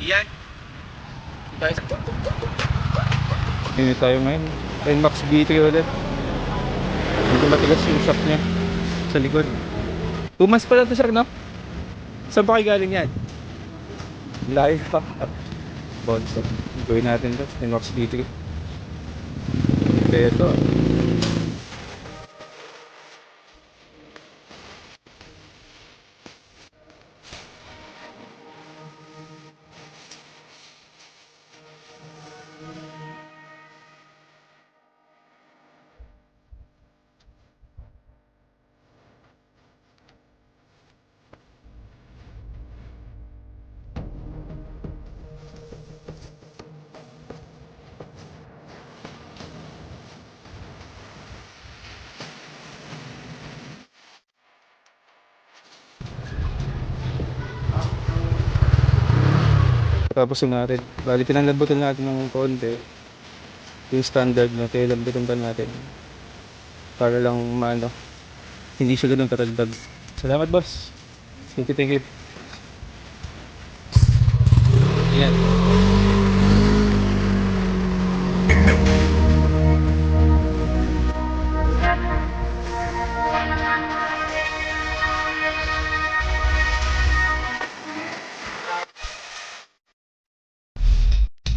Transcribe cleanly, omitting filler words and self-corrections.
Yan. Guys, Hindi tayo ngayon. NMAX B3 ulit. Medyo matigas yung shop niya sa likod. 2 months pa lang to, sir, no? Saan pa kayo galing yan? Layo pa. Bonso. Gawin natin to. NMAX B3. Kaya ito. Tapos yung natin. Bali, pinanlabutan natin ng konti. Yung standard na kailambutan pa natin. Para lang maano. Hindi siya ganun katagdag. Salamat, boss. Thank you, thank you. Yan.